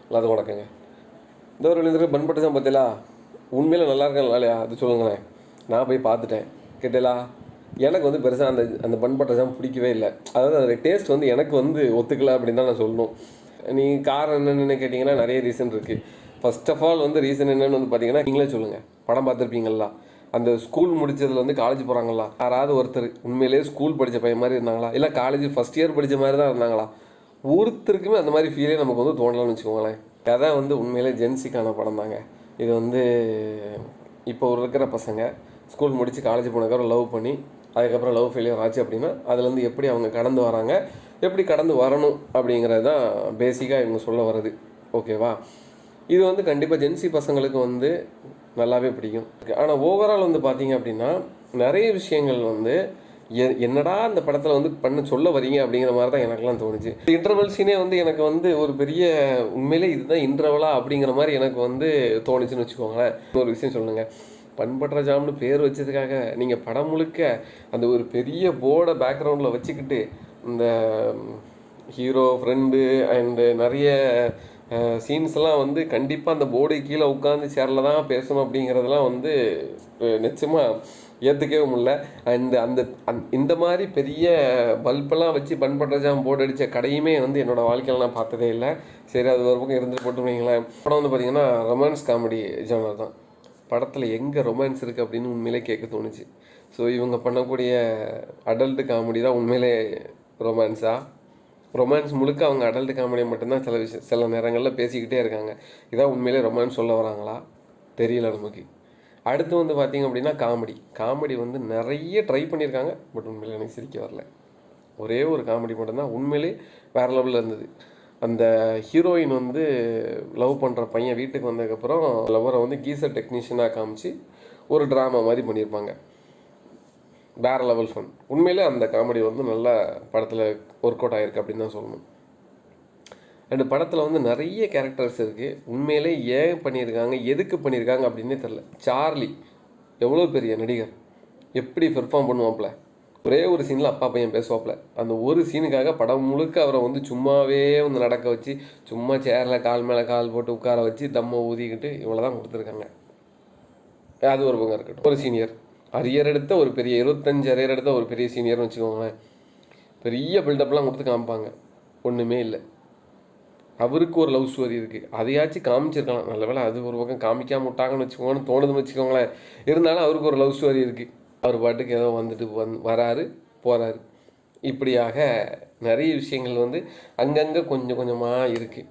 எல்லாத்துக்கும் வணக்கங்க. இந்த ஒரு விழுந்துருக்கு பண்பட்டு தான் பார்த்தீங்களா, உண்மையில் நல்லா இருக்கேன் இல்லையா அது சொல்லுங்களேன். நான் போய் பார்த்துட்டேன் கேட்டீங்களா. எனக்கு வந்து பெருசாக அந்த அந்த பண்பட்டை தான் பிடிக்கவே இல்லை. அதாவது அதோடய டேஸ்ட் வந்து எனக்கு வந்து ஒத்துக்கலை அப்படின்னு தான் நான் சொல்லணும். நீ காரணம் என்னென்னு கேட்டிங்கன்னா நிறைய ரீசன் இருக்குது. ஃபர்ஸ்ட் ஆஃப் ஆல் வந்து ரீசன் என்னென்னு வந்து பார்த்தீங்கன்னா நீங்களே சொல்லுங்கள். படம் பார்த்துருப்பீங்களா, அந்த ஸ்கூல் முடிச்சதில் வந்து காலேஜ் போகிறாங்களா, யாராவது ஒருத்தர் உண்மையிலேயே ஸ்கூல் படித்த பையன் மாதிரி இருந்தாங்களா, இல்லை காலேஜ் ஃபஸ்ட் இயர் படித்த மாதிரி தான் இருந்தாங்களா? ஒருத்தருக்குமே அந்த மாதிரி ஃபீலே நமக்கு வந்து தோணலாம்னு வச்சுக்கோங்களேன். கதை வந்து உண்மையிலே ஜென்சிக்கான படம் தாங்க. இது வந்து இப்போ இருக்கிற பசங்க ஸ்கூல் முடித்து காலேஜ் போனதுக்கப்புறம் லவ் பண்ணி அதுக்கப்புறம் லவ் ஃபெயிலியர் ஆச்சு அப்படின்னா அதுலேருந்து எப்படி அவங்க கடந்து வராங்க, எப்படி கடந்து வரணும் அப்படிங்கிறது தான் பேசிக்காக இவங்க சொல்ல வர்றது. ஓகேவா? இது வந்து கண்டிப்பாக ஜென்சி பசங்களுக்கு வந்து நல்லாவே பிடிக்கும். ஆனால் ஓவரால் வந்து பார்த்தீங்க அப்படின்னா நிறைய விஷயங்கள் வந்து என்னடா அந்த படத்தில் வந்து பண்ண சொல்ல வரீங்க அப்படிங்கிற மாதிரி தான் எனக்குலாம் தோணுச்சு. இன்டர்வல் சீனே வந்து எனக்கு வந்து ஒரு பெரிய உண்மையிலே இதுதான் இன்டர்வலா அப்படிங்கிற மாதிரி எனக்கு வந்து தோணுச்சுன்னு வச்சுக்கோங்களேன். ஒரு விஷயம் சொல்லுங்கள், பண்பற்ற ஜாம்னு பேர் வச்சதுக்காக நீங்கள் படம் முழுக்க அந்த ஒரு பெரிய போர்டை பேக்ரவுண்டில் வச்சுக்கிட்டு இந்த ஹீரோ ஃப்ரெண்டு அண்டு நிறைய சீன்ஸ்லாம் வந்து கண்டிப்பாக அந்த போர்டு கீழே உட்காந்து சேரில் தான் பேசணும் அப்படிங்கிறதெல்லாம் வந்து நிச்சயமாக ஏற்றுக்கவே முடியல. அண்ட் அந்த இந்த மாதிரி பெரிய பல்பெல்லாம் வச்சு பண்பற்ற ஜாம் போர்டு அடித்த கடையுமே வந்து என்னோடய வாழ்க்கையில் நான் பார்த்ததே இல்லை. சரி, அது ஒரு பக்கம் இருந்துட்டு போட்டு வைங்களேன். படம் வந்து பார்த்திங்கன்னா ரொமான்ஸ் காமெடி ஜானர் தான். படத்தில் எங்கே ரொமான்ஸ் இருக்குது அப்படின்னு உண்மையிலே கேட்க தோணுச்சு. ஸோ இவங்க பண்ணக்கூடிய அடல்ட்டு காமெடி தான் உண்மையிலே ரொமான்ஸ் முழுக்க அவங்க அடல்ட் காமெடியை மட்டும்தான் சில நேரங்களில் பேசிக்கிட்டே இருக்காங்க. இதான் உண்மையிலே ரொமான்ஸ் சொல்ல வராங்களா தெரியல நமக்கு. அடுத்து வந்து பார்த்திங்க அப்படின்னா காமெடி வந்து நிறைய ட்ரை பண்ணியிருக்காங்க. பட் உண்மையிலே எனக்கு சிரிக்க வரல. ஒரே ஒரு காமெடி மட்டும்தான் உண்மையிலே வேறு லெவலில் இருந்தது. அந்த ஹீரோயின் வந்து லவ் பண்ணுற பையன் வீட்டுக்கு வந்ததுக்கப்புறம் லவ்வரை வந்து கீசர் டெக்னீஷியனாக காமிச்சு ஒரு ட்ராமா மாதிரி பண்ணியிருப்பாங்க. வேறு லெவல் ஃபன். உண்மையிலே அந்த காமெடி வந்து நல்லா படத்தில் ஒர்க் அவுட் ஆகிருக்கு அப்படின்னு தான் சொல்லணும். அண்டு படத்தில் வந்து நிறைய கேரக்டர்ஸ் இருக்குது. உண்மையிலே ஏன் பண்ணியிருக்காங்க, எதுக்கு பண்ணியிருக்காங்க அப்படின்னே தெரில. சார்லி எவ்வளோ பெரிய நடிகர், எப்படி பெர்ஃபார்ம் பண்ணுவாப்புல. ஒரே ஒரு சீனில் அப்பா பையன் பேசுவாப்புல. அந்த ஒரு சீனுக்காக படம் முழுக்க அவரை வந்து சும்மாவே வந்து நடக்க வச்சு சும்மா சேரில் கால் மேலே கால் போட்டு உட்கார வச்சு தம்மை ஊதிக்கிட்டு இவ்வளோ தான் கொடுத்துருக்காங்க. அது ஒரு பக்கம் இருக்கட்டும். ஒரு சீனியர் அரியர் எடுத்த ஒரு பெரிய 25 அரியர் எடுத்த ஒரு பெரிய சீனியர்னு வச்சுக்கோங்களேன். பெரிய பில்டப்லாம் கொடுத்து காமிப்பாங்க, ஒன்றுமே இல்லை. அவருக்கு ஒரு லவ் ஸ்டோரி இருக்குது, அதையாச்சும் காமிச்சிருக்கலாம். நல்ல வேலை அது ஒரு பக்கம் காமிக்காம விட்டாங்கன்னு வச்சுக்கோங்கன்னு தோணுதுன்னு வச்சுக்கோங்களேன். இருந்தாலும் அவருக்கு ஒரு லவ் ஸ்டோரி இருக்குது. அவர் பாட்டுக்கு ஏதோ வந்துட்டு வராரு போகிறாரு. இப்படியாக நிறைய விஷயங்கள் வந்து அங்கங்கே கொஞ்சம் கொஞ்சமாக இருக்குது.